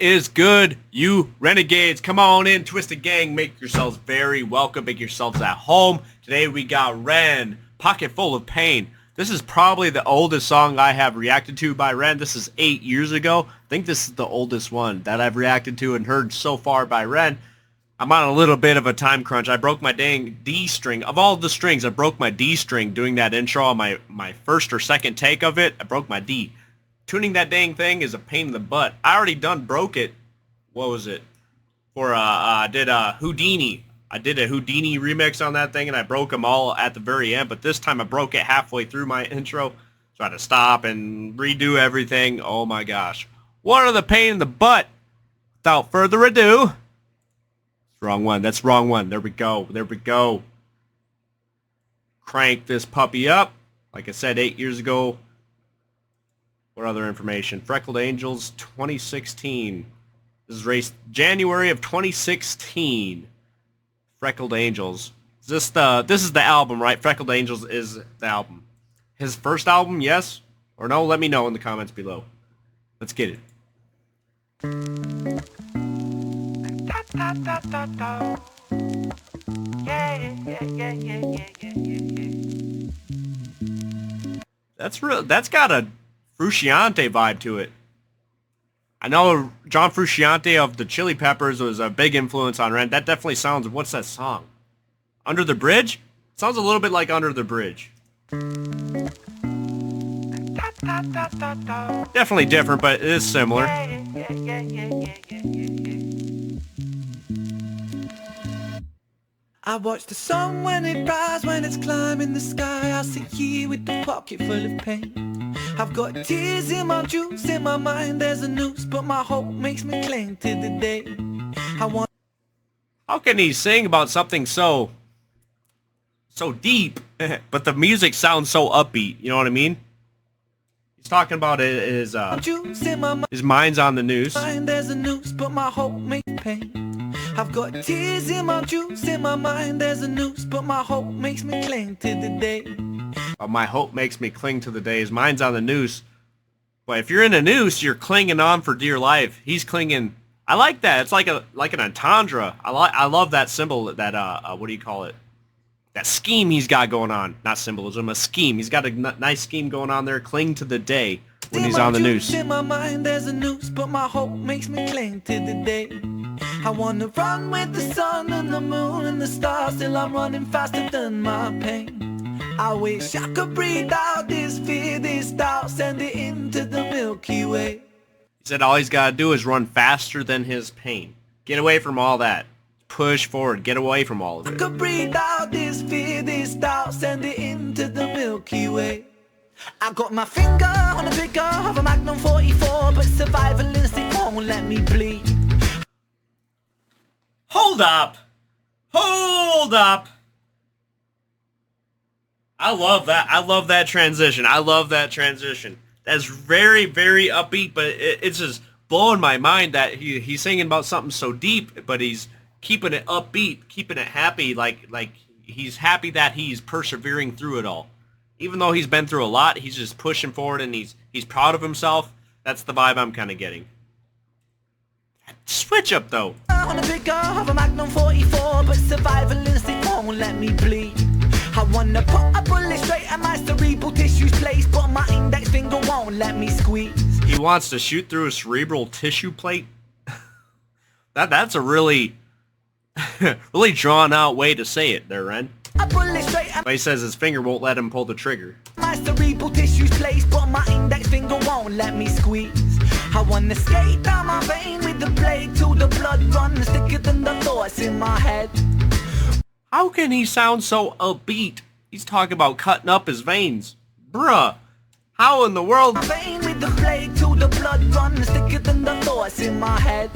What is good, you renegades? Come on in, Twisted Gang. Make yourselves very welcome. Make yourselves at home. Today we got Ren, Pocket Full of Pain. This is probably the oldest song I have reacted to by Ren. This is 8 years ago. I think this is the oldest one that I've reacted to and heard so far by Ren. I'm on a little bit of a time crunch. I broke my dang D string. Of all the strings, I broke my D string doing that intro on my first or second take of it. I broke my D. Tuning that dang thing is a pain in the butt. I already done broke it. What was it? I did Houdini. I did a Houdini remix on that thing, and I broke them all at the very end. But this time I broke it halfway through my intro. So I had to stop and redo everything. Oh my gosh. What are the pain in the butt? Without further ado. Wrong one. That's wrong one. There we go. There we go. Crank this puppy up. Like I said, 8 years ago. What other information? Freckled Angels 2016. This is raced January of 2016. Freckled Angels. This is the album, right? Freckled Angels is the album. His first album, yes or no? Let me know in the comments below. Let's get it. That's real. That's got a Frusciante vibe to it. I know John Frusciante of the Chili Peppers was a big influence on Ren. That definitely sounds, what's that song? Under the Bridge? Sounds a little bit like Under the Bridge. Definitely different, but it is similar. I watch the sun when it rises, when it's climbing the sky. I sit here with the pocket full of pain. I've got tears in my juice, in my mind there's a noose, but my hope makes me cling to the day. How can he sing about something so deep, but the music sounds so upbeat? You know what I mean? He's talking about his mind's on the noose. There's a noose, but my hope makes pain. I've got tears in my juice, in my mind there's a noose, but my hope makes me cling to the day. My hope makes me cling to the day. His mind's on the noose. But if you're in a noose, you're clinging on for dear life. He's clinging. I like that. It's like an entendre. I love that symbol, that what do you call it? That scheme he's got going on. Not symbolism, a scheme. He's got a nice scheme going on there. Cling to the day when he's on the noose. In my mind there's a noose, but my hope makes me cling to the day. I wanna run with the sun and the moon and the stars, till I'm running faster than my pain. I wish I could breathe out this fear, this doubt, send it into the Milky Way. He said all he's got to do is run faster than his pain. Get away from all that. Push forward. Get away from all of it. I could breathe out this fear, this doubt, send it into the Milky Way. I got my finger on the trigger of a Magnum 44, but survival instinct won't let me bleed. Hold up. Hold up. I love that. I love that transition. I love that transition. That's very, very upbeat, but it's just blowing my mind that he's singing about something so deep, but he's keeping it upbeat, keeping it happy, like he's happy that he's persevering through it all. Even though he's been through a lot, he's just pushing forward and he's proud of himself. That's the vibe I'm kind of getting. Switch up though. On the trigger of a Magnum 44, but survival instinct won't let me bleed. I wanna put a bullet straight at my cerebral tissues place, but my index finger won't let me squeeze. He wants to shoot through a cerebral tissue plate? That's a really really drawn out way to say it there, Ren. A bullet straight at but he says his finger won't let him pull the trigger. My cerebral tissues place, but my index finger won't let me squeeze. I wanna skate down my vein with the blade till the blood runs thicker than the thoughts in my head. How can he sound so upbeat? He's talking about cutting up his veins. Bruh. How in the world? Vein with the blade till the blood runs thicker than the thoughts in my head.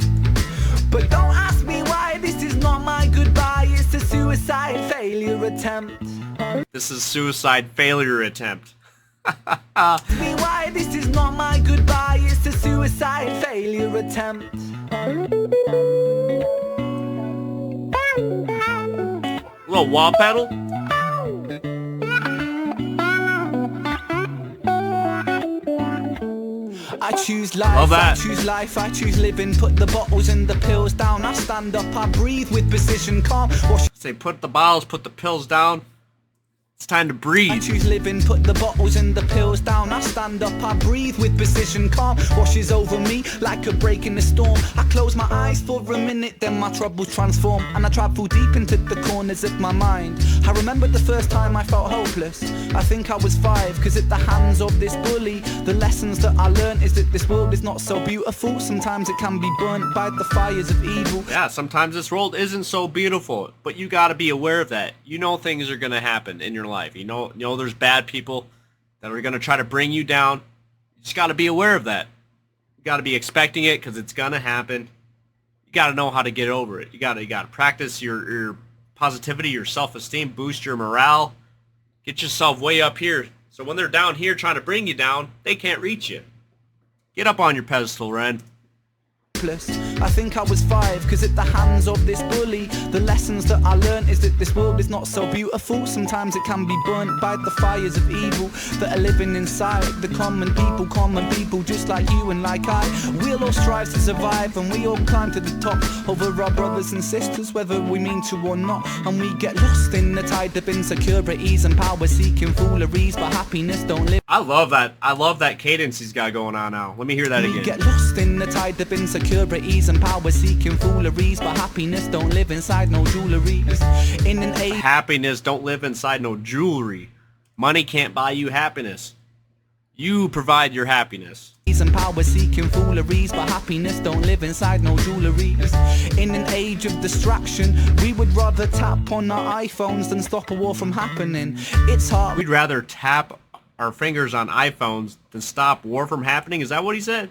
But don't ask me why, this is not my goodbye. It's a suicide failure attempt. This is suicide failure attempt. Ask me why, this is not my goodbye. It's a suicide failure attempt. Little wah pedal. I choose Love life, that. I choose life, I choose living. Put the bottles and the pills down. I stand up, I breathe with precision, calm. Wash. Say put the bottles, put the pills down. It's time to I breathe. choose living, put the bottles and the pills down. I stand up, I breathe with precision, calm washes over me like a break in the storm. I close my eyes for a minute, then my troubles transform, and I travel deep into the corners of my mind. I remember the first time I felt hopeless. I think I was 5, cause at the hands of this bully, the lessons that I learned is that this world is not so beautiful. Sometimes it can be burnt by the fires of evil. Yeah, sometimes this world isn't so beautiful, but you gotta be aware of that. You know things are gonna happen in your life. You know there's bad people that are gonna try to bring you down. You just gotta be aware of that. You gotta be expecting it because it's gonna happen. You gotta know how to get over it. You gotta practice your positivity, your self-esteem, boost your morale, get yourself way up here. So when they're down here trying to bring you down, they can't reach you. Get up on your pedestal, Ren. I think I was 5, cause at the hands of this bully, the lessons that I learned is that this world is not so beautiful. Sometimes it can be burnt by the fires of evil that are living inside the common people just like you and like I. We'll all strive to survive, and we all climb to the top over our brothers and sisters, whether we mean to or not. And we get lost in the tide of insecurities and power seeking fooleries, but happiness don't live. I love that cadence he's got going on now. Let me hear that We again. get lost in the tide of insecurities and power seeking fooleries, but happiness don't live inside no jewelries. In an age Happiness don't live inside no jewelry. Money can't buy you happiness. You provide your happiness. and power seeking fooleries, but happiness don't live inside no jewelries. In an age of distraction, we would rather tap on our iPhones than stop a war from happening. It's hard. We'd rather tap our fingers on iPhones than stop war from happening. Is that what he said?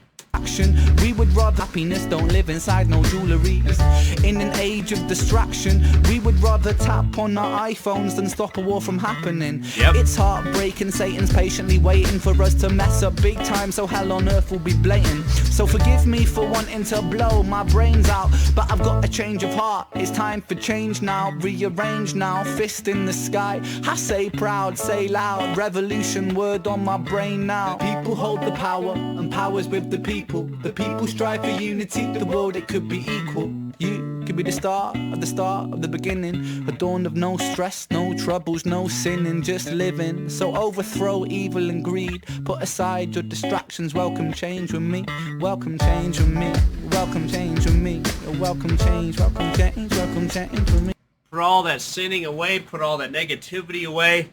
We would rather happiness don't live inside no jewelries. In an age of distraction, we would rather tap on our iPhones than stop a war from happening. Yep. It's heartbreaking, Satan's patiently waiting for us to mess up big time, so hell on earth will be blatant. So forgive me for wanting to blow my brains out, but I've got a change of heart. It's time for change now, rearrange now, fist in the sky. I say proud, say loud, revolution word on my brain now. People hold the power, and power's with the people. The people strive for unity, the world it could be equal. You could be the start of the beginning, a dawn of no stress, no troubles, no sinning, just living. So overthrow evil and greed, put aside your distractions, welcome change with me, welcome change with me, welcome change with me, welcome change, welcome change, welcome change with me. Put all that sinning away, put all that negativity away.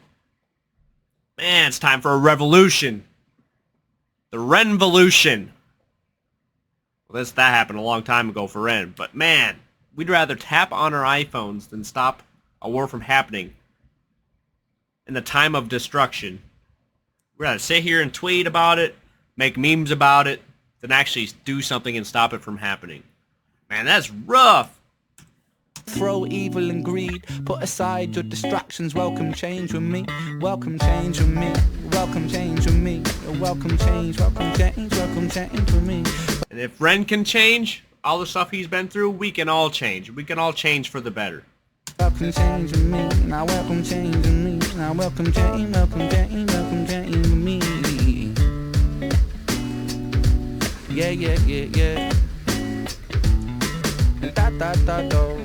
Man, it's time for a revolution. The Renvolution. Well, that happened a long time ago for Ren, but man, we'd rather tap on our iPhones than stop a war from happening in the time of destruction. We'd rather sit here and tweet about it, make memes about it, than actually do something and stop it from happening. Man, that's rough. Throw evil and greed, put aside your distractions, welcome change with me, welcome change with me, welcome change with me, welcome change, welcome change, welcome change with me. And if Ren can change all the stuff he's been through, we can all change. We can all change for the better. Welcome change with me, now welcome change with me, now welcome change, welcome change, welcome change with me. Yeah, yeah, yeah, yeah. Da da da do.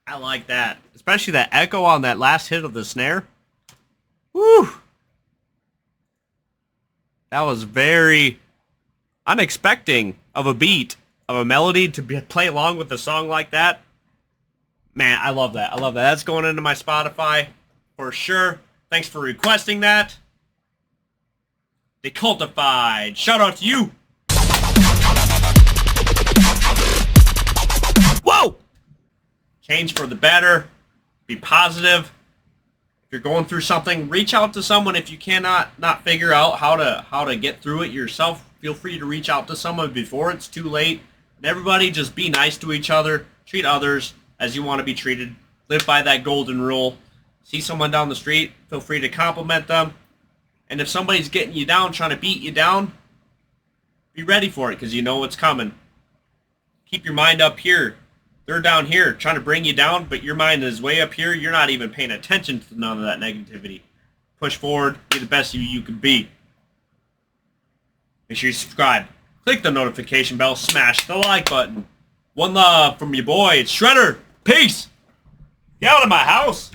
I like that. Especially that echo on that last hit of the snare. Woo! That was very unexpecting of a beat, of a melody to play along with a song like that. Man, I love that. I love that. That's going into my Spotify for sure. Thanks for requesting that. Decultified. Shout out to you. Whoa! Change for the better. Be positive. If you're going through something, reach out to someone. If you cannot not figure out how to get through it yourself, feel free to reach out to someone before it's too late. And everybody just be nice to each other. Treat others as you want to be treated. Live by that golden rule. See someone down the street, feel free to compliment them. And if somebody's getting you down, trying to beat you down, be ready for it because you know what's coming. Keep your mind up here. They're down here trying to bring you down, but your mind is way up here. You're not even paying attention to none of that negativity. Push forward. Be the best you can be. Make sure you subscribe. Click the notification bell. Smash the like button. One love from your boy. It's Shredder. Peace. Get out of my house.